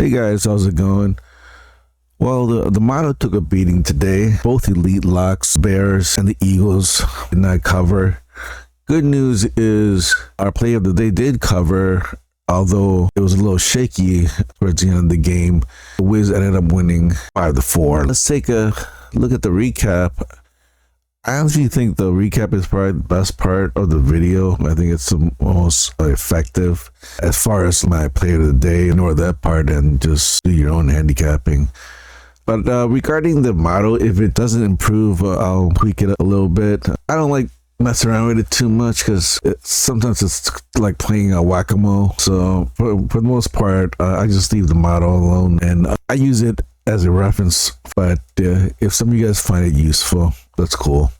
Hey guys, how's it going? Well, the motto took a beating today. Both elite locks, Bears and the Eagles, did not cover. Good news is our play of the day did cover, although it was a little shaky towards the end of the game. The Wiz ended up winning 5-4. Let's take a look at the recap. I honestly think the recap is probably the best part of the video. I think it's the most effective as far as my play of the day. Ignore that part and just do your own handicapping. But regarding the model, if it doesn't improve, I'll tweak it a little bit. I don't like messing around with it too much because sometimes it's like playing a whack-a-mole. So for the most part, I just leave the model alone and I use it as a reference. But if some of you guys find it useful, that's cool.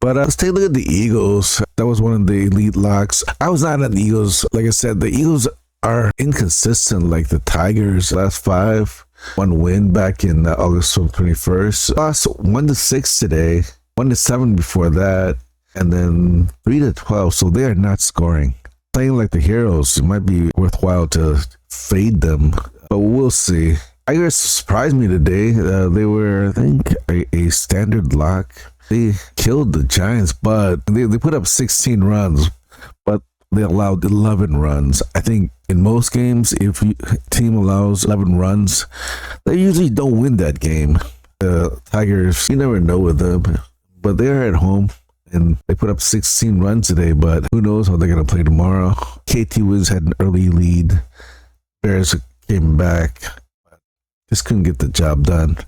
But let's take a look at the Eagles. That was one of the elite locks. I was not on the Eagles. Like I said, the Eagles are inconsistent like the Tigers. Last 5, 1 win back in August 21st. Lost 1-6 today, 1-7 before that, and then 3-12. So they are not scoring. Playing like the heroes, it might be worthwhile to fade them, but we'll see. Tigers surprised me today. They were, I think, a standard lock. They killed the Giants, but they put up 16 runs, but they allowed 11 runs. I think in most games, if a team allows 11 runs, they usually don't win that game. The Tigers, you never know with them, but they're at home and they put up 16 runs today, but who knows how they're going to play tomorrow. KT Wiz had an early lead. Bears came back. Just couldn't get the job done.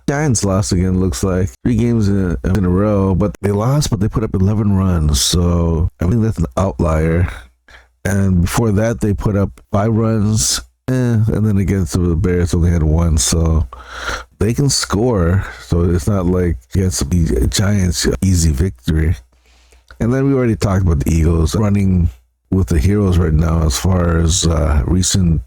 Giants lost again, looks like 3 games in a row, but they lost, but they put up 11 runs. So I think that's an outlier. And before that, they put up 5 runs. And then against the Bears, only had 1. So they can score. So it's not like against the Giants, easy victory. And then we already talked about the Eagles running with the heroes right now as far as recent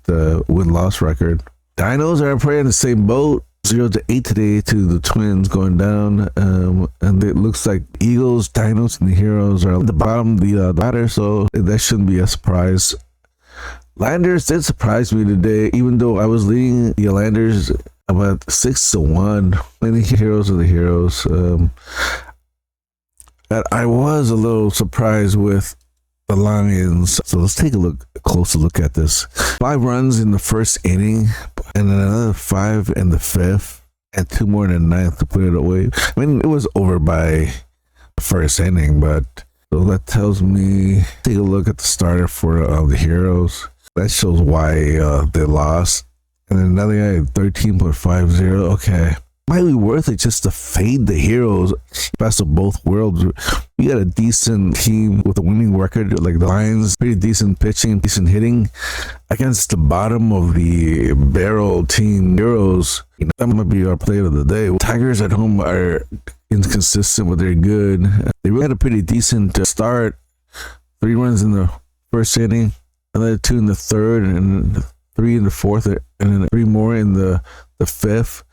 win-loss record. Dinos are probably in the same boat. 0-8 today to the Twins going down, and it looks like Eagles, Dinos, and the Heroes are at the bottom of the ladder, so that shouldn't be a surprise. Landers did surprise me today, even though I was leading the Landers about 6-1. And the Heroes are the Heroes. That I was a little surprised with the Lions. So let's take a closer look at this. 5 runs in the first inning, and then another 5 in the 5th, and 2 more in the 9th to put it away. I mean, it was over by the first inning, but so that tells me, take a look at the starter for the Heroes. That shows why they lost. And then another guy, 13.50. Okay. Might be worth it just to fade the Heroes. Best of both worlds. We got a decent team with a winning record, like the Lions, pretty decent pitching, decent hitting against the bottom of the barrel team Heroes. That might be our play of the day. Tigers at home are inconsistent, but they're good. They really had a pretty decent start. 3 runs in the first inning, another 2 in the 3rd, and 3 in the 4th, and then 3 more in the 5th.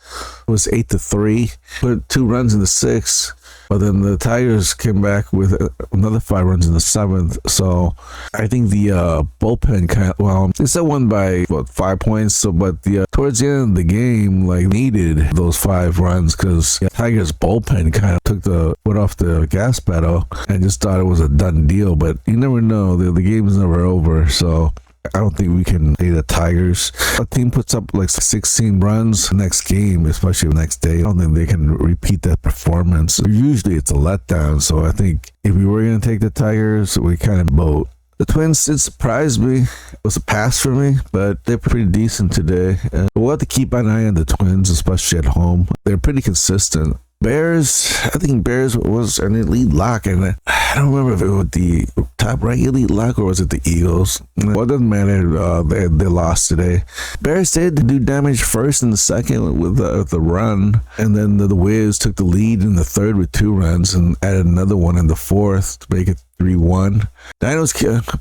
It was 8-3. Put 2 runs in the 6th, but then the Tigers came back with another 5 runs in the 7th. So I think the bullpen they still won by 5 points. So, but towards the end of the game, like needed those 5 runs because Tigers bullpen kind of took the foot off the gas pedal and just thought it was a done deal. But you never know; the game is never over. So I don't think we can play the Tigers. A team puts up like 16 runs next game, especially the next day. I don't think they can repeat that performance. Usually it's a letdown. So I think if we were going to take the Tigers, we kind of boat. The Twins did surprise me. It was a pass for me, but they're pretty decent today. We'll have to keep an eye on the Twins, especially at home. They're pretty consistent. Bears, I think Bears was an elite lock, and I don't remember if it was the top right elite lock or was it the Eagles. Well, it doesn't matter. They lost today. Bears did do damage first and the second with the run, and then the Wiz took the lead in the 3rd with 2 runs and added another one in the 4th to make it 3-1. Dinos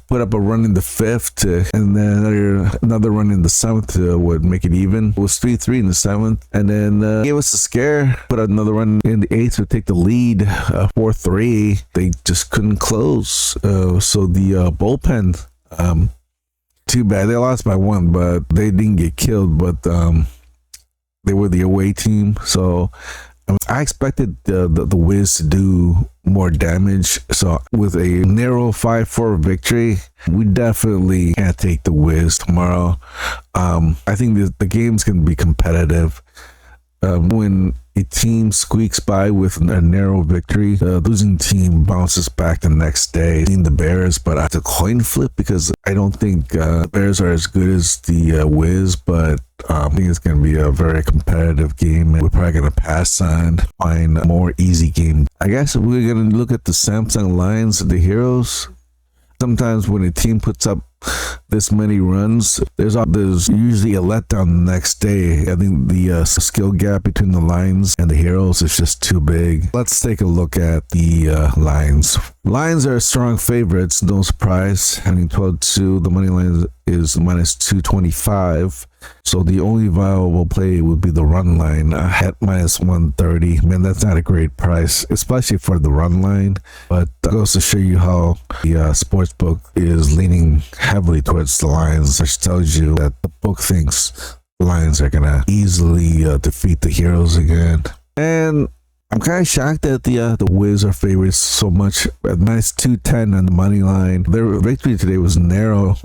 put up a run in the 5th, and then another run in the 7th would make it even. It was 3-3 in the 7th, and then gave us a scare. Put another run in the 8th to take the lead, 4-3. They just couldn't close. So the bullpen Too bad they lost by one, but they didn't get killed. But they were the away team, so I expected the Wiz to do more damage. So with a narrow 5-4 victory, we definitely can't take the Wiz tomorrow. I think the game's going to be competitive. When a team squeaks by with a narrow victory, the losing team bounces back the next day. In the Bears, but it's a coin flip because I don't think the Bears are as good as the Wiz, but I think it's going to be a very competitive game, and we're probably going to pass on, find a more easy game. I guess we're going to look at the Samsung Lions, the Heroes. Sometimes when a team puts up this many runs, there's usually a letdown the next day. I think the skill gap between the Lions and the Heroes is just too big. Let's take a look at the Lions. Lions are strong favorites, no surprise. Having 12-2, the money line is minus 225. So the only viable play would be the run line at minus 130. Man, that's not a great price, especially for the run line. But that goes to show you how the sports book is leaning heavily towards the Lions, which tells you that the book thinks the Lions are gonna easily defeat the Heroes again. And I'm kind of shocked that the Wiz are favorites so much at minus 210 on the money line. Their victory today was narrow.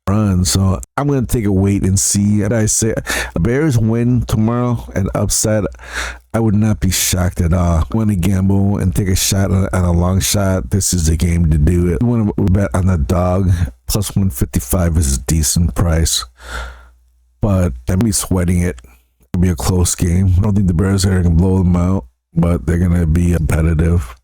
Run, so I'm gonna take a wait and see. And I say Bears win tomorrow and upset, I would not be shocked at all. Want to gamble and take a shot on a long shot, this is the game to do it. You want to bet on the dog, plus 155 is a decent price, but I'm be sweating it. It'll be a close game. I don't think the Bears are gonna blow them out, but they're gonna be competitive.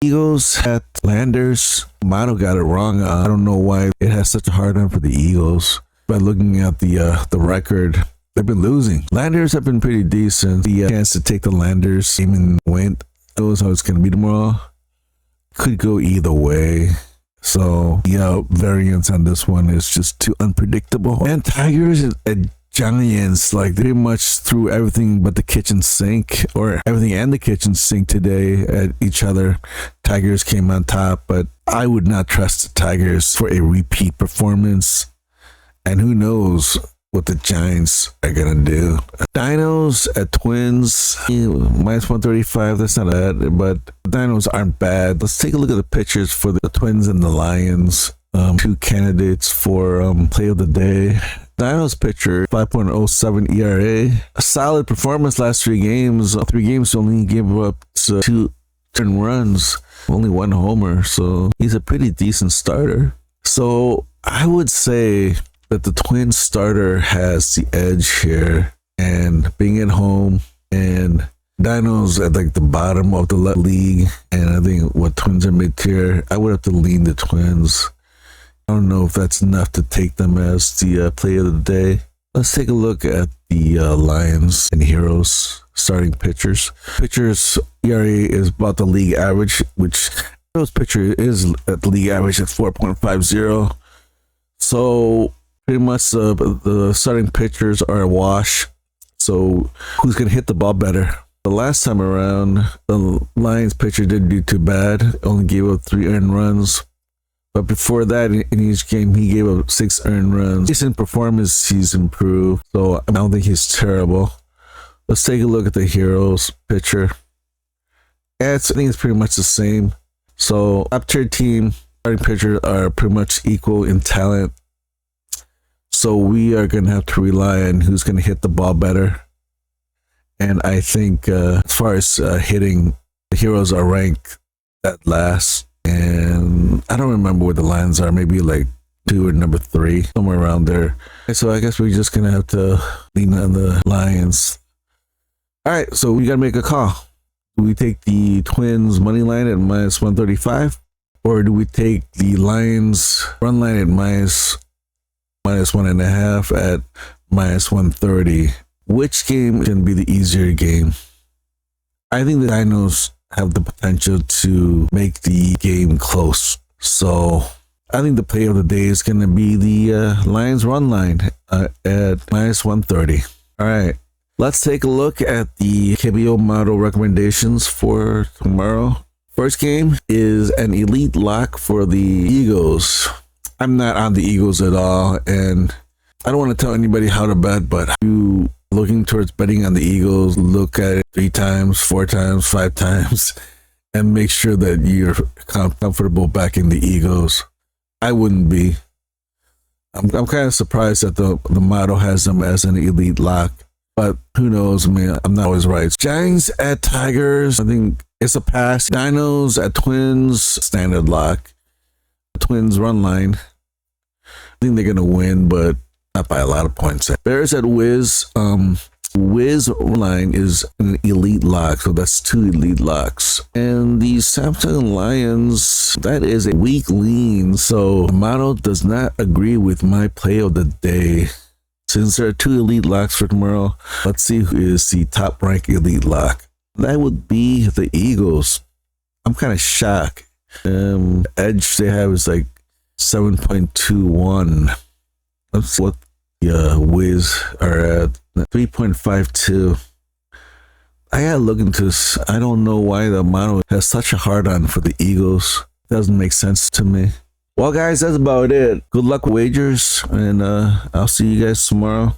Eagles at Landers. Motto got it wrong. I don't know why it has such a hard time for the Eagles. By looking at the record, they've been losing. Landers have been pretty decent. The chance to take the Landers game and win. Knows how it's going to be tomorrow. Could go either way. So yeah, variance on this one is just too unpredictable. And Tigers and Giants, like they pretty much threw everything but the kitchen sink, or everything and the kitchen sink today at each other. Tigers came on top, but I would not trust the Tigers for a repeat performance. And who knows what the Giants are gonna do. Dinos at Twins, minus 135, that's not bad, but Dinos aren't bad. Let's take a look at the pictures for the Twins and the Lions. Two candidates for play of the day. Dinos pitcher, 5.07 ERA. A solid performance last 3 games. 3 games only gave up 2 earned runs, only 1 homer. So he's a pretty decent starter. So I would say that the Twins starter has the edge here, and being at home, and Dinos at like the bottom of the league, and I think what Twins are mid-tier, I would have to lean the Twins. I don't know if that's enough to take them as the play of the day. Let's take a look at the Lions and Heroes starting pitchers. Pitchers ERA is about the league average, which Heroes pitcher is at the league average at 4.50. So pretty much the starting pitchers are a wash. So who's going to hit the ball better? The last time around, the Lions pitcher didn't do too bad. Only gave up 3 earned runs. But before that, in each game, he gave up 6 earned runs. Recent performance, he's improved. So I don't think he's terrible. Let's take a look at the Heroes pitcher. I think it's pretty much the same. So top tier team, starting pitchers are pretty much equal in talent. So we are going to have to rely on who's going to hit the ball better. And I think as far as hitting, the Heroes are ranked at last. And I don't remember where the Lions are, maybe like 2 or number 3, somewhere around there. So I guess we're just going to have to lean on the Lions. All right, so we got to make a call. Do we take the Twins money line at minus 135? Or do we take the Lions run line at minus 1.5 at minus 130? Which game is going to be the easier game? I think the Dinos have the potential to make the game close. So I think the play of the day is going to be the Lions run line at minus 130. All right, let's take a look at the KBO model recommendations for tomorrow. First game is an elite lock for the Eagles. I'm not on the Eagles at all, and I don't want to tell anybody how to bet, but if you looking towards betting on the Eagles, look at it 3 times, 4 times, 5 times, and make sure that you're comfortable backing the Eagles. I wouldn't be. I'm kind of surprised that the model has them as an elite lock, but who knows? I mean, I'm not always right. Giants at Tigers, I think it's a pass. Dinos at Twins, standard lock. Twins run line. I think they're gonna win, but not by a lot of points. Bears at Wiz. Wiz line is an elite lock, so that's 2 elite locks. And the Samsung Lions, that is a weak lean, so the model does not agree with my play of the day. Since there are 2 elite locks for tomorrow, let's see who is the top ranked elite lock. That would be the Eagles. I'm kind of shocked. Edge they have is like 7.21. That's what the Wiz are at. 3.52. I gotta look into this. I don't know why the model has such a hard on for the Eagles. Doesn't make sense to me. Well, guys, that's about it. Good luck with wagers, and I'll see you guys tomorrow.